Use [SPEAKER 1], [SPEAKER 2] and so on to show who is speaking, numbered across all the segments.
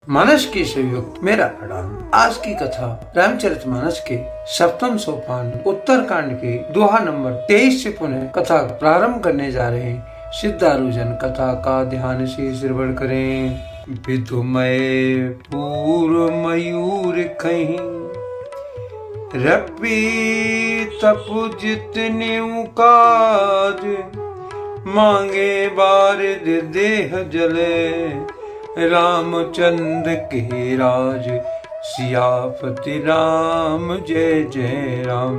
[SPEAKER 1] मानस के संयुक्त मेरा प्रणाम। आज की कथा रामचरितमानस के सप्तम सोपान उत्तरकांड के दोहा नंबर 23 से पुनः कथा प्रारंभ करने जा रहे हैं। सिद्धारूजन कथा का ध्यान से श्रवण करें। विदुमय पूर्व मयूर कहीं रपी तप जितने काज मांगे बारिद देह जले रामचंद्र के राज सियापति राम जय जय राम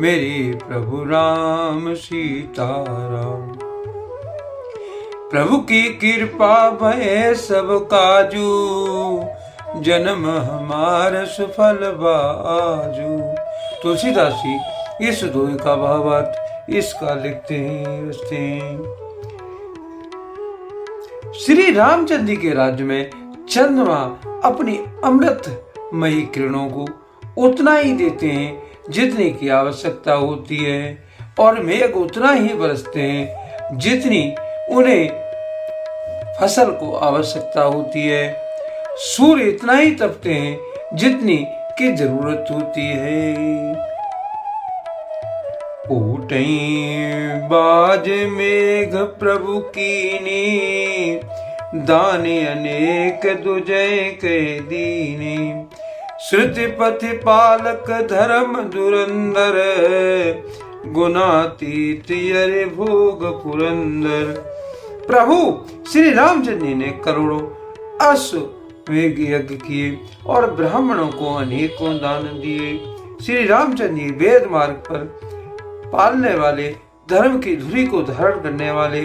[SPEAKER 1] मेरे प्रभु राम सीता राम। प्रभु की कृपा भय सब काजू जन्म हमार सुफल बाजू। तुलसीदास जी इस दोहे का भावार्थ इसका लिखते हैं। श्री रामचंद्र के राज्य में चंद्रमा अपनी अमृतमयी किरणों को उतना ही देते हैं जितने की आवश्यकता होती है और मेघ उतना ही बरसते हैं जितनी उन्हें फसल को आवश्यकता होती है। सूर्य इतना ही तपते हैं जितनी की जरूरत होती है। उठई बाज मेघ प्रभु कीनी दाने अनेक दुजय के दीने श्रुति पथि पालक धर्म दुरंदर गुणातीत अरे भोग पुरंदर। प्रभु श्री रामचंद्र जी ने करोड़ों अश्वमेघ यज्ञ किए और ब्राह्मणों को अनेकों दान दिए। श्री रामचंद्र जी वेद मार्ग पर पालने वाले धर्म की धुरी को धारण करने वाले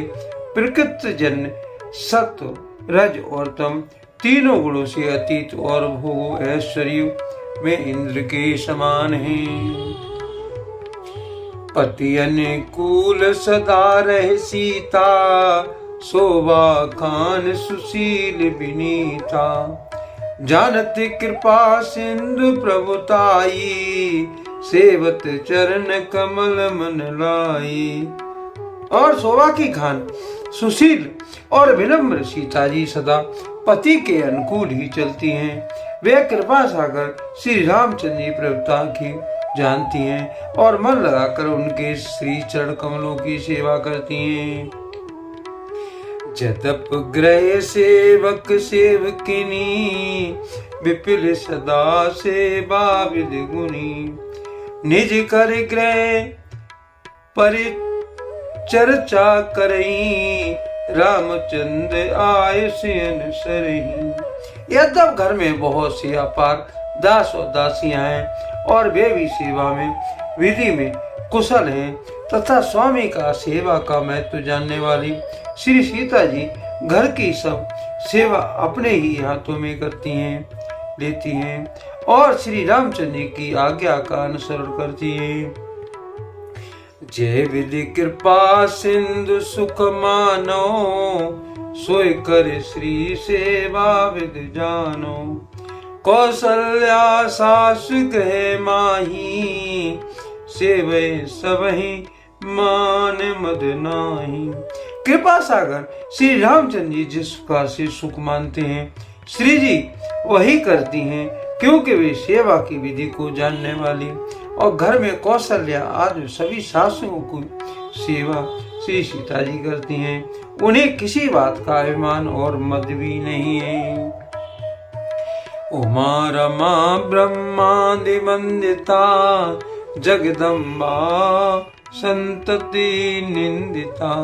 [SPEAKER 1] प्रकृति जन सत्व रज और तम तीनों गुणों से अतीत और भोग ऐश्वर्य में इंद्र के समान हैं। पति अनुकूल सदा रहे सीता शोभा खान सुशील विनीता जानत कृपा सिंधु प्रभुताई सेवत चरण कमल मन लाई। और शोभा की खान सुशील और विनम्र सीता जी सदा पति के अनुकूल ही चलती हैं। वे कृपा सागर श्री रामचंद्र जी प्रभुता की जानती हैं और मन लगाकर उनके श्री चरण कमलों की सेवा करती हैं। जदप ग्रह सेवक सेवकिनी विपिल सदा सेवा विधि गुनी निज कर ग्रह परिचर्चा करई रामचंद्र आय से अनुसरई। यद्यप घर में बहुत सी अपार दास और दासियां हैं और वे भी सेवा में विधि में कुशल हैं तथा स्वामी का सेवा का महत्व जानने वाली श्री सीता जी घर की सब सेवा अपने ही हाथों में लेती हैं और श्री रामचंद्र जी की आज्ञा का अनुसरण करती है। जय विधि कृपा सिंधु सुख मानो सोय कर श्री सेवा विधि जानो कौशल्या सास कहे माही सेवे सबही मान मद नाही। कृपा सागर श्री रामचंद्र जी जिस प्रकार से सुख मानते हैं श्री जी वही करती हैं क्योंकि वे सेवा की विधि को जानने वाली और घर में कौशल्या आदि सभी सासुओं की सेवा श्री सीता जी करती हैं। उन्हें किसी बात का अभिमान और मद भी नहीं है। उमा रमा ब्रह्मादि वंदिता जगदम्बा संतति निंदिता।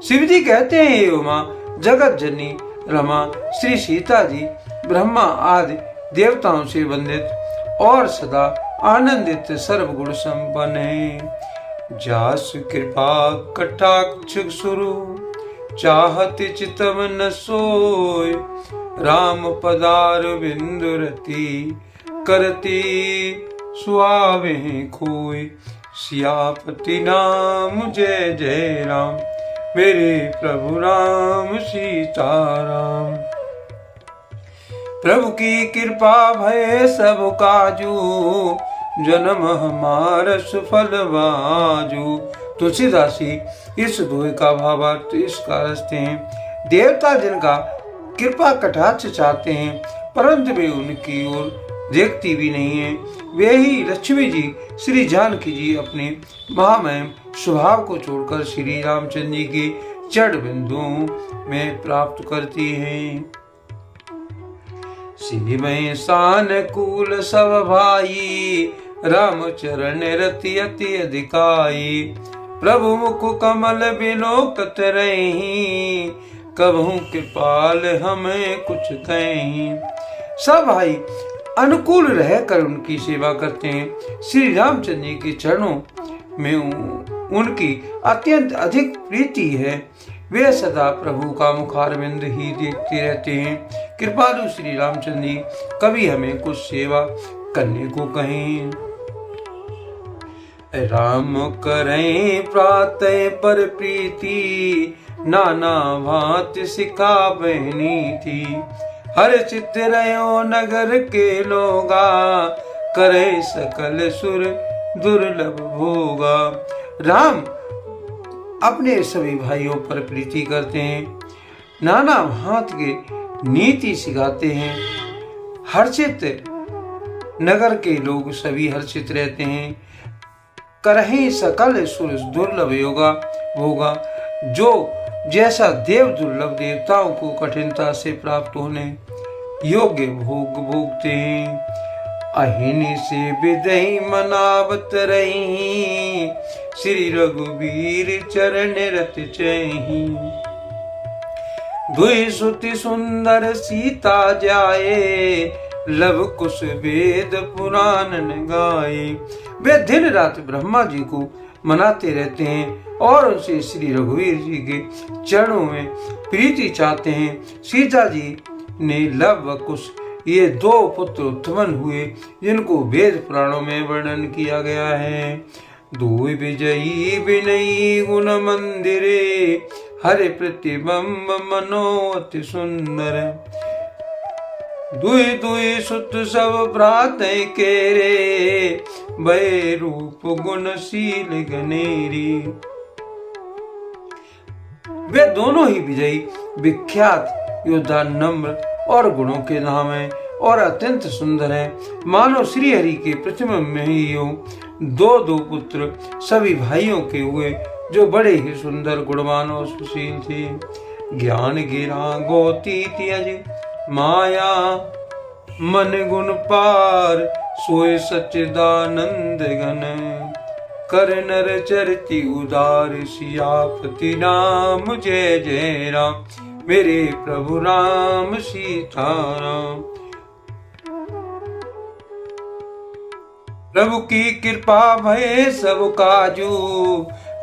[SPEAKER 1] शिव जी कहते हैं हे उमा जगत जननी रमा श्री सीता जी ब्रह्मा आदि देवताओं से वंदित और सदा आनंदित सर्वगुण संपन्न है। जास कृपा कटाक्ष सुरु चाहत चितम न सोय राम पदार बिंदु रति करती सुआवे खोय सियापति नाम जय जय राम मेरे प्रभु राम सीता राम। प्रभु की कृपा भय सब काजू जन्म हमार सुफल बाजू। तुलसीदास इस दोहे का भावार्थ इस कारस्ते हैं। देवता जिनका कृपा कटाक्ष चाहते हैं, परंतु वे उनकी ओर देखती भी नहीं है। वे ही लक्ष्मी जी श्री जानकी जी अपने महामहिम स्वभाव को छोड़कर श्री रामचंद्र जी के चरण बिंदुओं में प्राप्त करती हैं। श्री में सानुकूल सब भाई, राम चरण रति अति अधिकाई। प्रभु मुख कमल बिलोकत रही, कबहू कृपाल हमें कुछ कहीं। सब भाई अनुकूल रहकर उनकी सेवा करते हैं। श्री रामचंद्र जी के चरणों में उनकी अत्यंत अधिक प्रीति है। वे सदा प्रभु का मुखारविंद ही देखते रहते हैं। कृपालु श्री रामचंद्र जी कभी हमें कुछ सेवा करने को कहें। राम करें प्रातः पर प्रीति, नाना भांति सिखा बहनी थी। हर चित्त रयो नगर के लोगा, करे सकल सुर दुर्लभ भोगा। राम अपने सभी भाइयों पर प्रीति करते हैं, नाना भांति के नीति सिखाते हैं। हर्षित नगर के लोग सभी हर्षित रहते हैं। करहि सकल सुर दुर्लभ योगा भोगा, जो जैसा देव दुर्लभ देवताओं को कठिनता से प्राप्त होने योग्य भोग भोगते हैं। अहिनि से विदई मनावत रही, श्री रघुवीर चरण रत चही। दुई सुति सुंदर सीता जाए, लव कुश वेद पुराण गाए। वे दिन रात ब्रह्मा जी को मनाते रहते हैं और उनसे श्री रघुवीर जी के चरणों में प्रीति चाहते हैं। सीता जी ने लव व कुश ये दो पुत्र उत्पन्न हुए, जिनको वेद पुराणों में वर्णन किया गया है। दुई विजयी विनयी गुण मंदिरे, हरे प्रतिबिंब मनोअति सुंदर। दुई दुई सुत सब प्रात केरे, भय रूप गुणशील गनेरी। वे दोनों ही विजयी विख्यात योद्धा, नम्र और गुणों के नाम है और अत्यंत सुंदर है। मानो श्री हरि के प्रतिबिंब में ही हो। दो दो पुत्र सभी भाइयों के हुए, जो बड़े ही सुंदर गुणवान और सुशील थे। ज्ञान गिरा गोती त्यज माया, मन गुण पार सोए सच्चिदानंद घन। कर नर चरति उदार सियापति राम, जय जय राम मेरे प्रभु राम सीताराम। प्रभु की कृपा भय सब काजू,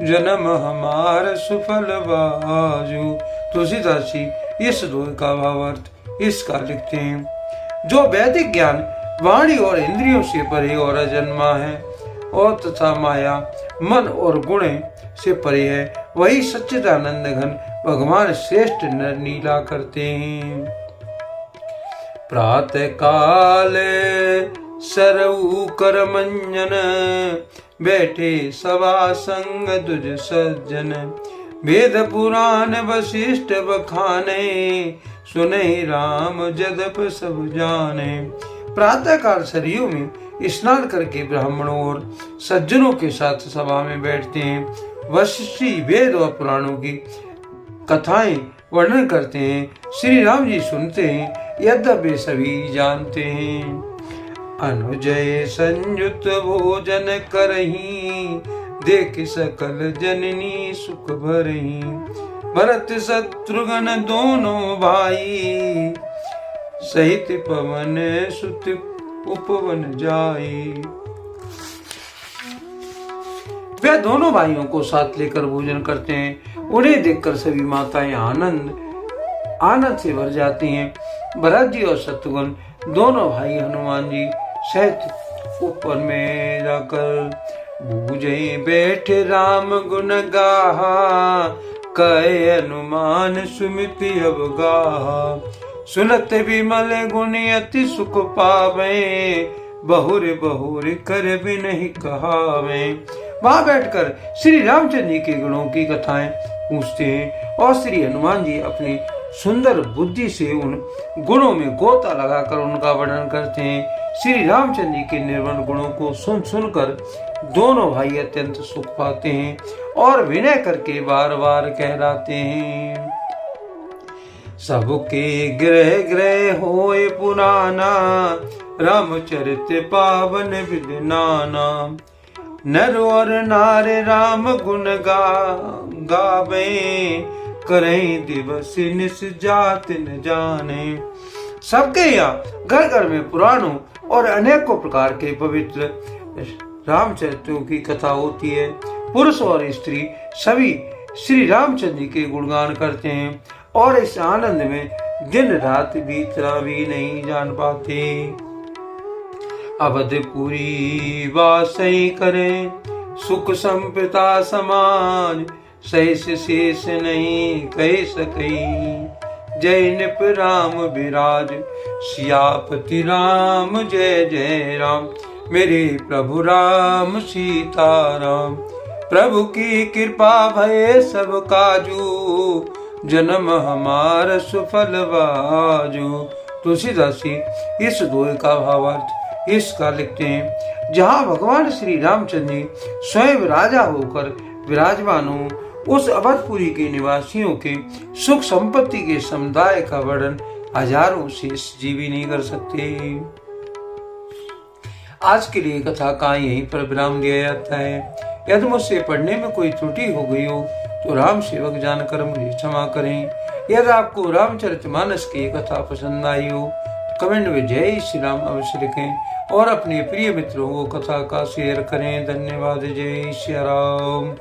[SPEAKER 1] जन्म हमार सुफल बाजू। तुलसीदास जी इस दोहे का भावार्थ इसका लिखते हैं। जो वैदिक ज्ञान वाणी और इंद्रियों से परे और अजन्मा है और तथा माया मन और गुण से परे है, वही सच्चिदानंद घन भगवान श्रेष्ठ नर लीला करते हैं। प्रातः काल सरऊ कर मंजन, बैठे सवा संग दुज सज्जन। वेद पुराण वशिष्ठ बखाने, सुने राम जदप सब जाने। प्रातः काल सरयू में स्नान करके ब्राह्मणों और सज्जनों के साथ सभा में बैठते हैं। वशिष्ठ वेद और पुराणों की कथाएं वर्णन करते हैं। श्री राम जी सुनते हैं, यद्यपि सभी जानते हैं। अनुजय संयुत भोजन करही, देख सकल जननी सुख भरही। भरत शत्रुघ्न दोनों भाई, सहित पवन सुत उपवन जाई। वे दोनों भाइयों को साथ लेकर भोजन करते हैं। उन्हें देखकर सभी माताएं आनंद से भर जाती हैं। भरत जी और शत्रुघ्न दोनों भाई हनुमान जी सहित ऊपर में जाकर बूझे बैठे राम गुण गाहा, कहे हनुमान सुमिति अब गाहा। सुनत विमल गुण अति सुख पावे, बहुर बहुर कर भी नहीं कहावे। वहां बैठकर श्री रामचंद्र जी के गुणों की कथाएं पूछते हैं और श्री हनुमान जी अपने सुंदर बुद्धि से उन गुणों में गोता लगाकर उनका वर्णन करते हैं। श्री रामचंद्र जी के निर्मल गुणों को सुनकर दोनों भाई अत्यंत सुख पाते हैं और विनय करके बार बार कहलाते हैं। सबके ग्रह ग्रह होए पुराना, रामचरित पावन विध नाना। नर और नारे राम गुण गावे, करें दिवस निस जात न जाने। सबके यहाँ घर घर में पुराणों और अनेकों प्रकार के पवित्र रामचरित्रों की कथा होती है। पुरुष और स्त्री सभी श्री रामचंद्र जी के गुणगान करते हैं और इस आनंद में दिन रात बीतना भी नहीं जान पाते। अवधपुरी वासई करें, सुख संपदा समाज, सहिस शेष नहीं कह सकई। जय निप राम विराज, सियापति राम जय जय राम। मेरे प्रभु राम सीताराम, प्रभु की कृपा भय सब काजू, जन्म हमार सुफल बाजू। तुलसीदास जी इस दोहे का भावार्थ इसका लिखते हैं, जहाँ भगवान श्री रामचंद्र जी स्वयं राजा होकर विराजमान हो, उस अवधपुरी के निवासियों के सुख संपत्ति के समुदाय का वर्णन हजारों शेष जीवी नहीं कर सकते। आज के लिए कथा का यहीं पर विराम दिया जाता है। यदि मुझसे पढ़ने में कोई त्रुटि हो गई हो तो राम सेवक जानकर मुझे क्षमा करें। यदि आपको रामचरितमानस की कथा पसंद आई हो तो कमेंट में जय श्री राम अवश्य लिखें और अपने प्रिय मित्रों को कथा का शेयर करें। धन्यवाद। जय श्री राम।